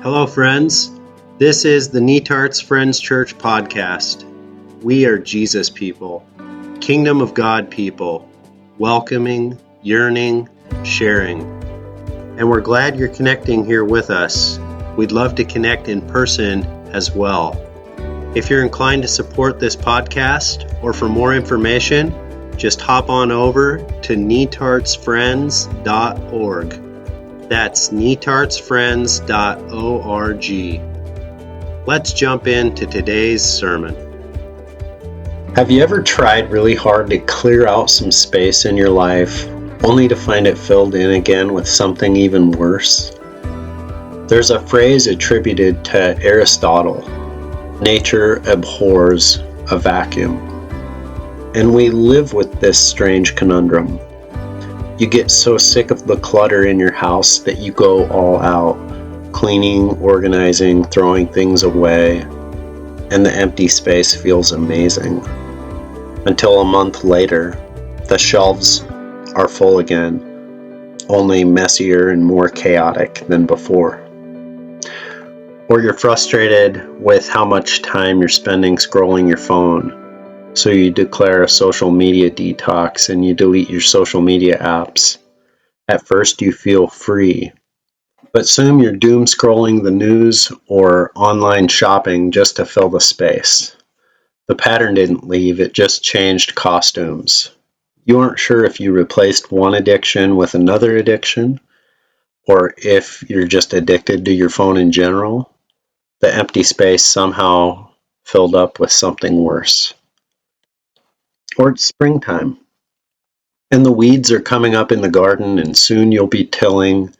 Hello, friends. This is the Netarts Friends Church podcast. We are Jesus people, Kingdom of God people, welcoming, yearning, sharing. And we're glad you're connecting here with us. We'd love to connect in person as well. If you're inclined to support this podcast or for more information, just hop on over to netartsfriends.org. That's netartsfriends.org. Let's jump into today's sermon. Have you ever tried really hard to clear out some space in your life, only to find it filled in again with something even worse? There's a phrase attributed to Aristotle, nature abhors a vacuum. And we live with this strange conundrum. You get so sick of the clutter in your house that you go all out, cleaning, organizing, throwing things away, and the empty space feels amazing. Until a month later, the shelves are full again, only messier and more chaotic than before. Or you're frustrated with how much time you're spending scrolling your phone. So you declare a social media detox and you delete your social media apps. At first you feel free, but soon you're doom scrolling the news or online shopping just to fill the space. The pattern didn't leave, it just changed costumes. You aren't sure if you replaced one addiction with another addiction, or if you're just addicted to your phone in general. The empty space somehow filled up with something worse. Or it's springtime, and the weeds are coming up in the garden, and soon you'll be tilling,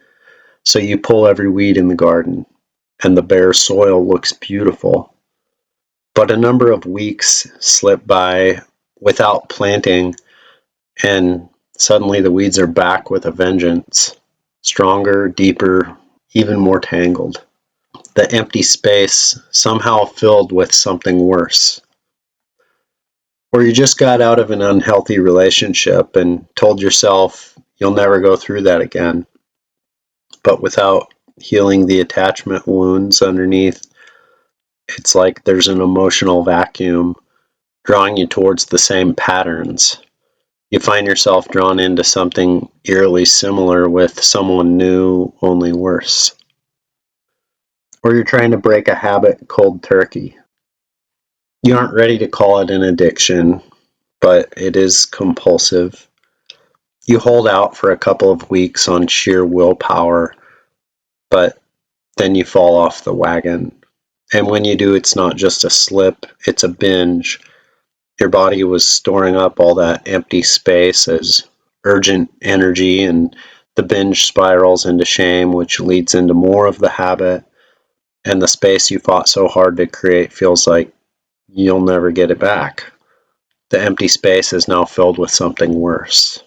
so you pull every weed in the garden, and the bare soil looks beautiful. But a number of weeks slip by without planting, and suddenly the weeds are back with a vengeance, stronger, deeper, even more tangled. The empty space somehow filled with something worse. Or you just got out of an unhealthy relationship and told yourself you'll never go through that again. But without healing the attachment wounds underneath, it's like there's an emotional vacuum drawing you towards the same patterns. You find yourself drawn into something eerily similar with someone new, only worse. Or you're trying to break a habit cold turkey. You aren't ready to call it an addiction, but it is compulsive. You hold out for a couple of weeks on sheer willpower, but then you fall off the wagon. And when you do, it's not just a slip, it's a binge. Your body was storing up all that empty space as urgent energy, and the binge spirals into shame, which leads into more of the habit. And the space you fought so hard to create feels like you'll never get it back. The empty space is now filled with something worse.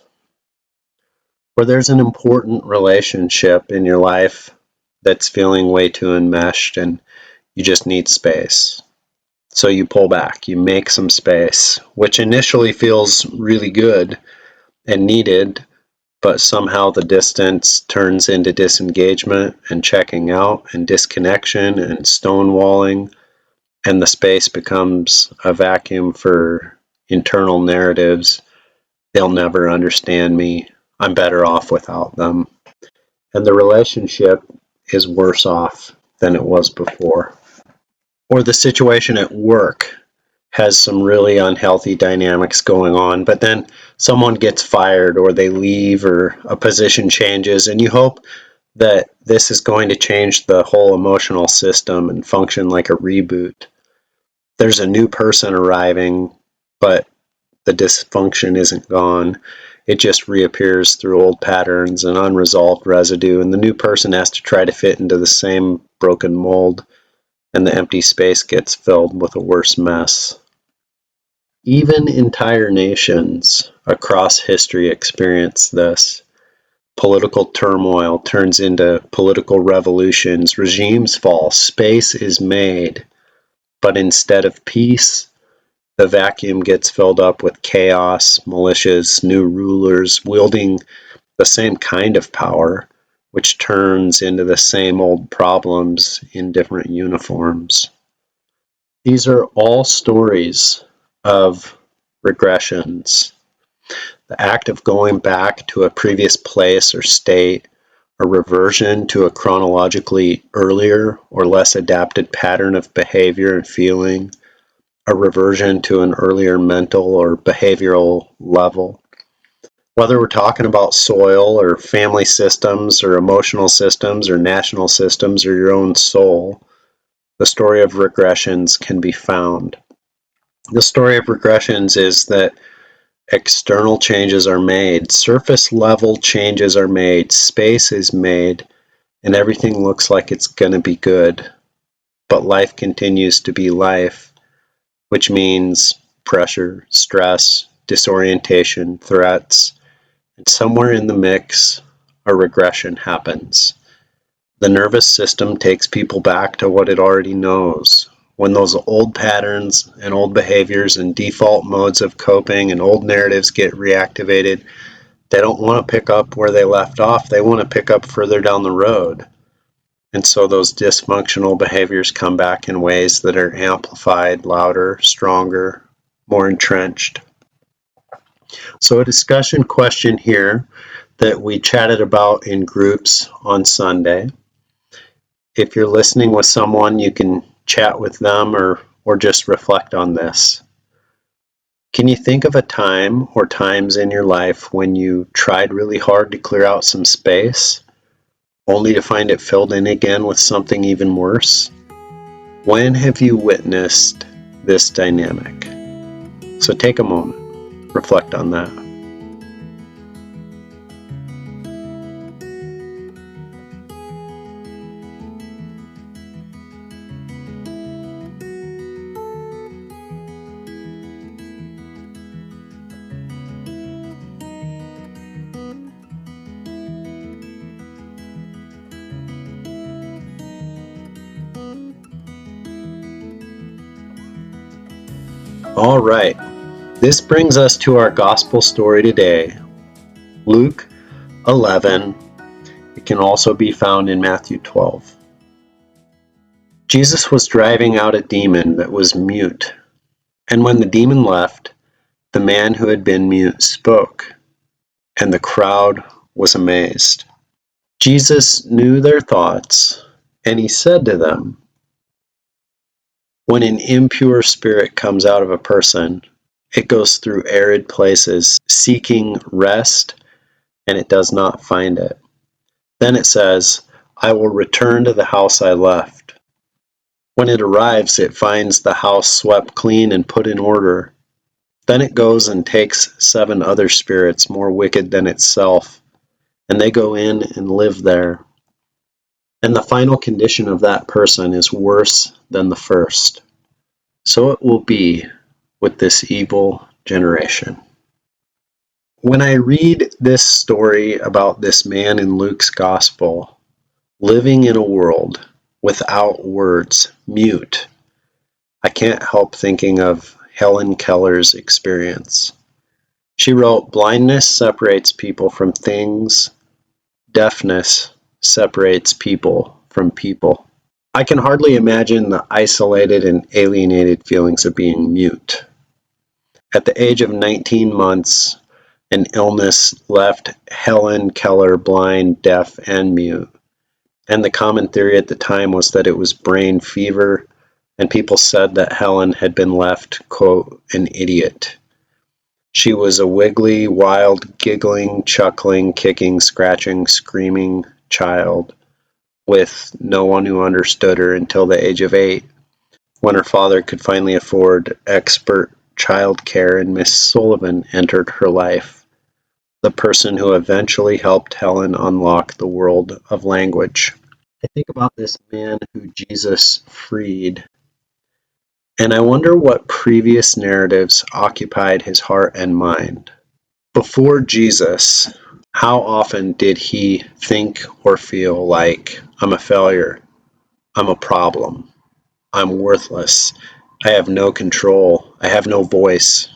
Or there's an important relationship in your life that's feeling way too enmeshed and you just need space. So you pull back, you make some space, which initially feels really good and needed, but somehow the distance turns into disengagement and checking out and disconnection and stonewalling, and the space becomes a vacuum for internal narratives. They'll never understand me. I'm better off without them. And the relationship is worse off than it was before. Or the situation at work has some really unhealthy dynamics going on, but then someone gets fired or they leave or a position changes, and you hope that this is going to change the whole emotional system and function like a reboot. There's a new person arriving, but the dysfunction isn't gone. It just reappears through old patterns and unresolved residue, and the new person has to try to fit into the same broken mold, and the empty space gets filled with a worse mess. Even entire nations across history experience this. Political turmoil turns into political revolutions, regimes fall, space is made, but instead of peace, the vacuum gets filled up with chaos, militias, new rulers wielding the same kind of power, which turns into the same old problems in different uniforms. These are all stories of regressions, the act of going back to a previous place or state, a reversion to a chronologically earlier or less adapted pattern of behavior and feeling, a reversion to an earlier mental or behavioral level. Whether we're talking about soil or family systems or emotional systems or national systems or your own soul, the story of regressions can be found. The story of regressions is that external changes are made, surface level changes are made, space is made, and everything looks like it's going to be good. But life continues to be life, which means pressure, stress, disorientation, threats, and somewhere in the mix, a regression happens. The nervous system takes people back to what it already knows. When those old patterns and old behaviors and default modes of coping and old narratives get reactivated, they don't want to pick up where they left off. They want to pick up further down the road. And so those dysfunctional behaviors come back in ways that are amplified, louder, stronger, more entrenched. So a discussion question here that we chatted about in groups on Sunday. If you're listening with someone, you can chat with them or just reflect on this. Can you think of a time or times in your life when you tried really hard to clear out some space, only to find it filled in again with something even worse? When have you witnessed this dynamic? So take a moment, reflect on that. All right, this brings us to our gospel story today, Luke 11. It can also be found in Matthew 12. Jesus was driving out a demon that was mute, and when the demon left, the man who had been mute spoke, and the crowd was amazed. Jesus knew their thoughts, and he said to them, "When an impure spirit comes out of a person, it goes through arid places, seeking rest, and it does not find it. Then it says, 'I will return to the house I left.' When it arrives, it finds the house swept clean and put in order. Then it goes and takes 7 other spirits more wicked than itself, and they go in and live there. And the final condition of that person is worse than the first. So it will be with this evil generation." When I read this story about this man in Luke's gospel, living in a world without words, mute, I can't help thinking of Helen Keller's experience. She wrote, "Blindness separates people from things. Deafness separates people from people." I can hardly imagine the isolated and alienated feelings of being mute. At the age of 19 months, an illness left Helen Keller blind, deaf, and mute. And the common theory at the time was that it was brain fever, and people said that Helen had been left, quote, "an idiot." She was a wiggly, wild, giggling, chuckling, kicking, scratching, screaming child with no one who understood her until the age of 8, when her father could finally afford expert child care and Miss Sullivan entered her life, the person who eventually helped Helen unlock the world of language. I think about this man who Jesus freed, and I wonder what previous narratives occupied his heart and mind. Before Jesus, how often did he think or feel like, "I'm a failure, I'm a problem, I'm worthless, I have no control, I have no voice,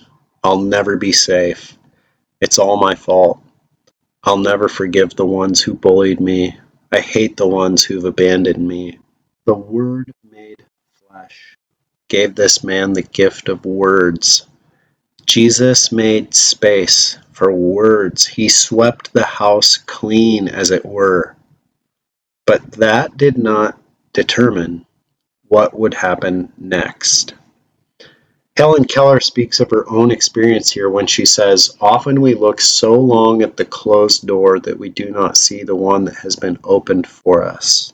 I'll never be safe, it's all my fault, I'll never forgive the ones who bullied me, I hate the ones who've abandoned me. The Word made flesh gave this man the gift of words. Jesus made space for words. He swept the house clean, as it were. But that did not determine what would happen next. Helen Keller speaks of her own experience here when she says, "Often we look so long at the closed door that we do not see the one that has been opened for us."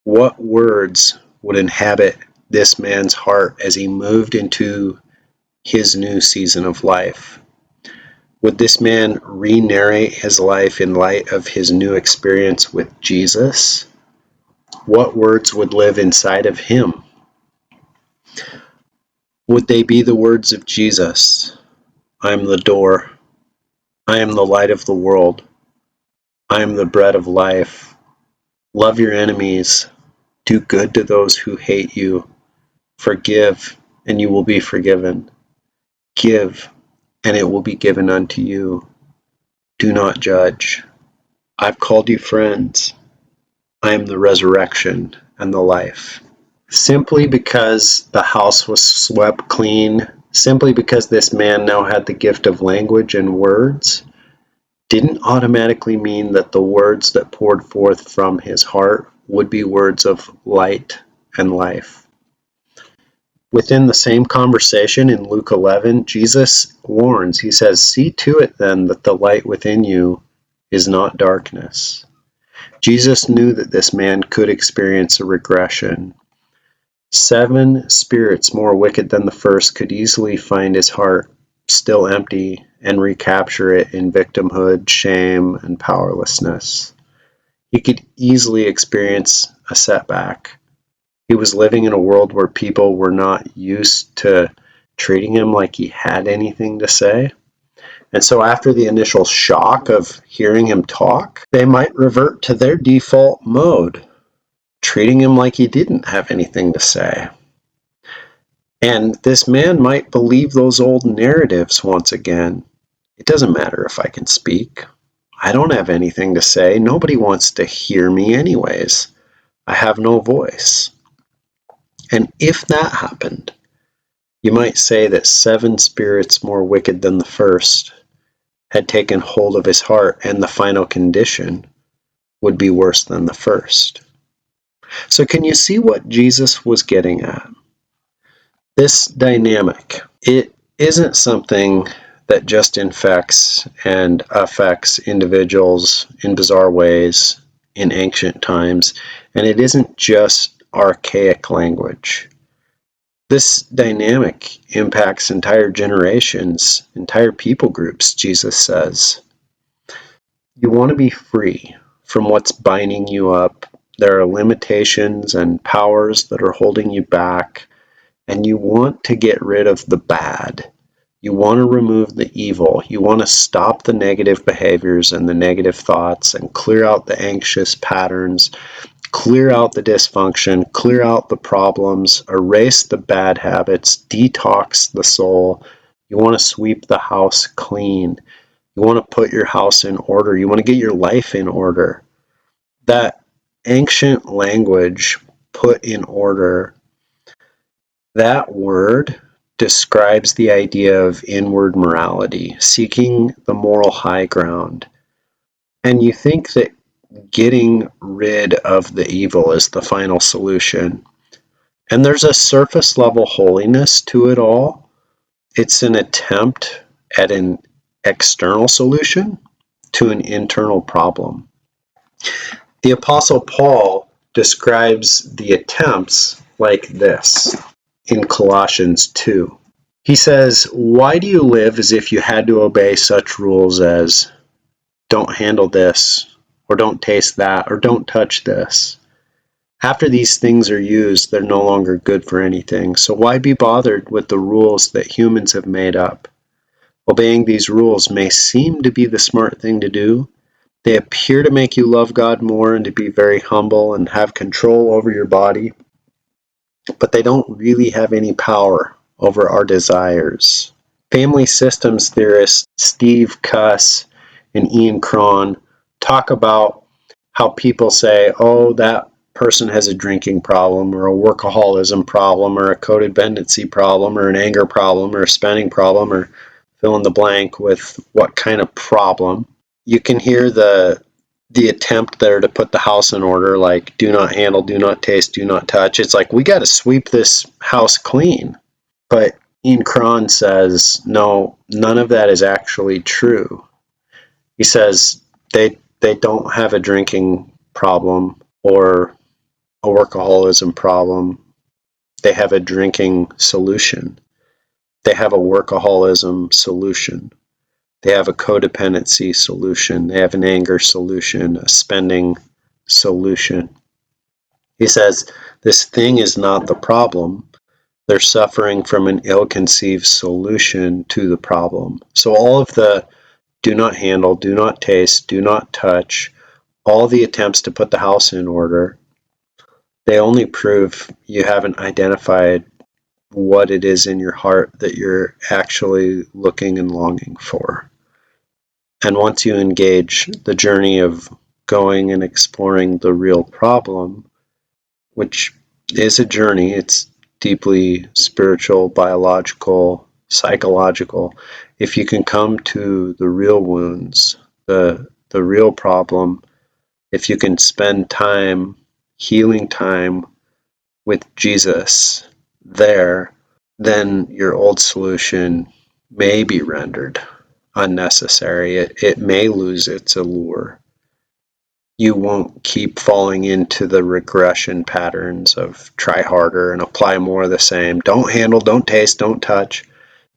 What words would inhabit this man's heart as he moved into his new season of life? Would this man re-narrate his life in light of his new experience with Jesus? What words would live inside of him? Would they be the words of Jesus? I am the door. I am the light of the world. I am the bread of life. Love your enemies. Do good to those who hate you. Forgive, and you will be forgiven. Give, and it will be given unto you. Do not judge. I've called you friends. I am the resurrection and the life. Simply because the house was swept clean, simply because this man now had the gift of language and words, didn't automatically mean that the words that poured forth from his heart would be words of light and life. Within the same conversation in Luke 11, Jesus warns, he says, "See to it then that the light within you is not darkness." Jesus knew that this man could experience a regression. 7 spirits more wicked than the first could easily find his heart still empty and recapture it in victimhood, shame, and powerlessness. He could easily experience a setback. He was living in a world where people were not used to treating him like he had anything to say. And so after the initial shock of hearing him talk, they might revert to their default mode, treating him like he didn't have anything to say. And this man might believe those old narratives once again. It doesn't matter if I can speak. I don't have anything to say. Nobody wants to hear me anyways. I have no voice. And if that happened, you might say that 7 spirits more wicked than the first had taken hold of his heart, and the final condition would be worse than the first. So can you see what Jesus was getting at? This dynamic, it isn't something that just infects and affects individuals in bizarre ways in ancient times, and it isn't just archaic language. This dynamic impacts entire generations, entire people groups, Jesus says. You want to be free from what's binding you up. There are limitations and powers that are holding you back, and you want to get rid of the bad. You want to remove the evil. You want to stop the negative behaviors and the negative thoughts and clear out the anxious patterns, clear out the dysfunction, clear out the problems, erase the bad habits, detox the soul. You want to sweep the house clean. You want to put your house in order. You want to get your life in order. That ancient language, put in order, that word describes the idea of inward morality, seeking the moral high ground. And you think that getting rid of the evil is the final solution. And there's a surface level holiness to it all. It's an attempt at an external solution to an internal problem. The Apostle Paul describes the attempts like this in Colossians 2. He says, "Why do you live as if you had to obey such rules as don't handle this, or don't taste that, or don't touch this? After these things are used, they're no longer good for anything. So why be bothered with the rules that humans have made up? Obeying these rules may seem to be the smart thing to do. They appear to make you love God more and to be very humble and have control over your body, but they don't really have any power over our desires." Family systems theorists Steve Cuss and Ian Cron talk about how people say, oh, that person has a drinking problem or a workaholism problem or a codependency problem or an anger problem or a spending problem, or fill in the blank with what kind of problem. You can hear the attempt there to put the house in order, like do not handle, do not taste, do not touch. It's like, we got to sweep this house clean. But Ian Cron says, no, none of that is actually true. He says they don't have a drinking problem or a workaholism problem. They have a drinking solution. They have a workaholism solution. They have a codependency solution. They have an anger solution, a spending solution. He says this thing is not the problem. They're suffering from an ill-conceived solution to the problem. So all of the do not handle, do not taste, do not touch, all the attempts to put the house in order, they only prove you haven't identified what it is in your heart that you're actually looking and longing for. And once you engage the journey of going and exploring the real problem, which is a journey, it's deeply spiritual, biological, psychological. If you can come to the real wounds, the real problem, if you can spend time, healing time with Jesus there, then your old solution may be rendered unnecessary. It may lose its allure. You won't keep falling into the regression patterns of try harder and apply more of the same. Don't handle, don't taste, don't touch,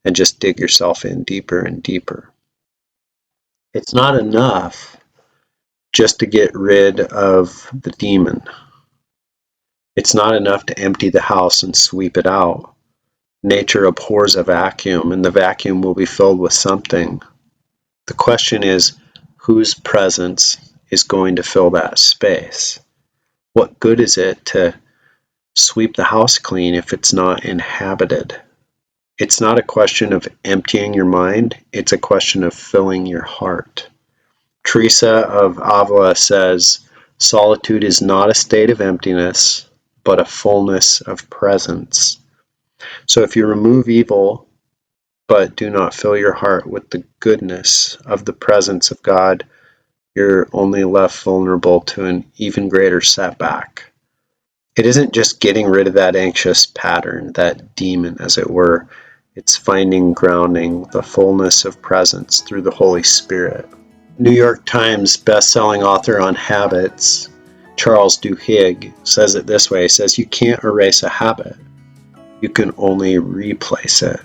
and just dig yourself in deeper and deeper. It's not enough just to get rid of the demon. It's not enough to empty the house and sweep it out. Nature abhors a vacuum, and the vacuum will be filled with something. The question is, whose presence is going to fill that space? What good is it to sweep the house clean if it's not inhabited? It's not a question of emptying your mind, it's a question of filling your heart. Teresa of Avila says, solitude is not a state of emptiness, but a fullness of presence. So if you remove evil, but do not fill your heart with the goodness of the presence of God, you're only left vulnerable to an even greater setback. It isn't just getting rid of that anxious pattern, that demon, as it were. It's finding grounding, the fullness of presence through the Holy Spirit. New York Times best-selling author on habits, Charles Duhigg, says it this way. He says, you can't erase a habit. You can only replace it.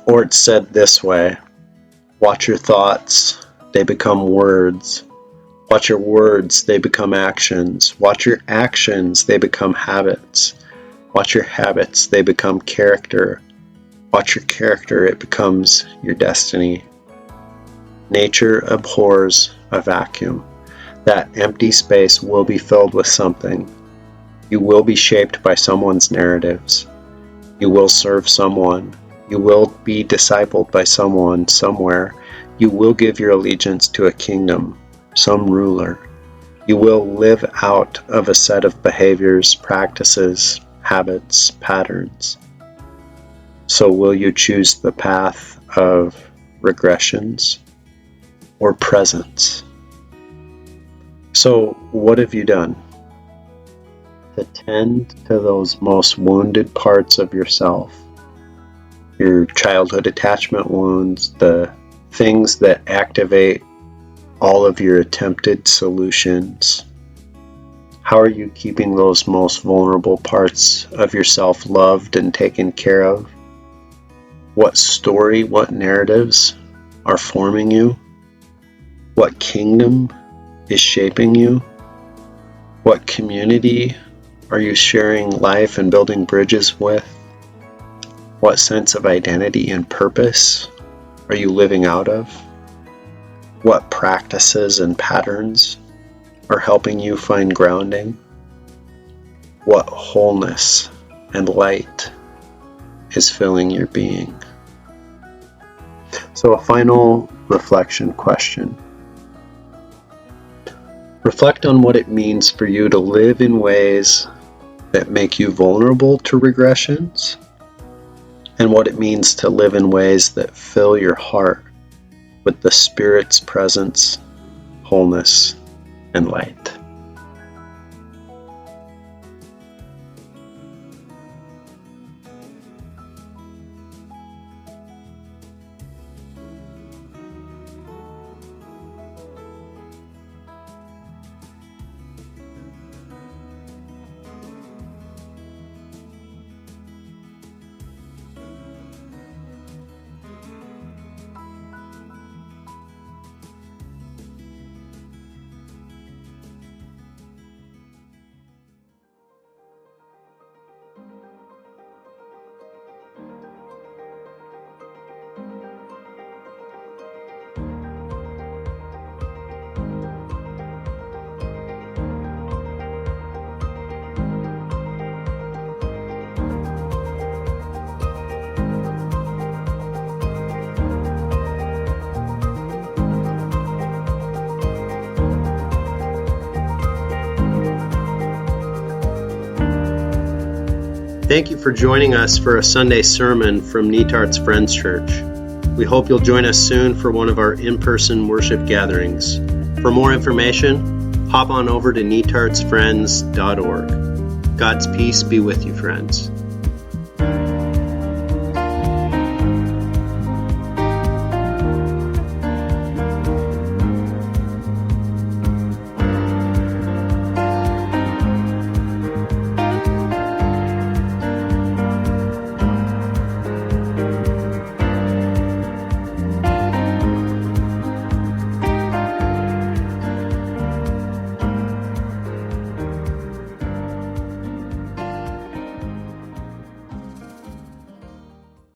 Or it's said this way, watch your thoughts, they become words. Watch your words, they become actions. Watch your actions, they become habits. Watch your habits, they become character. Watch your character, it becomes your destiny. Nature abhors a vacuum. That empty space will be filled with something. You will be shaped by someone's narratives. You will serve someone. You will be discipled by someone, somewhere. You will give your allegiance to a kingdom, some ruler. You will live out of a set of behaviors, practices, habits, patterns. So will you choose the path of regressions or presence? So what have you done to tend to those most wounded parts of yourself? Your childhood attachment wounds, the things that activate all of your attempted solutions. How are you keeping those most vulnerable parts of yourself loved and taken care of? What story, what narratives are forming you? What kingdom is shaping you? What community are you sharing life and building bridges with? What sense of identity and purpose are you living out of? What practices and patterns are helping you find grounding? What wholeness and light is filling your being? So a final reflection question. Reflect on what it means for you to live in ways that make you vulnerable to regressions, and what it means to live in ways that fill your heart with the Spirit's presence, wholeness, and light. Thank you for joining us for a Sunday sermon from Netart's Friends Church. We hope you'll join us soon for one of our in-person worship gatherings. For more information, hop on over to netartsfriends.org. God's peace be with you, friends.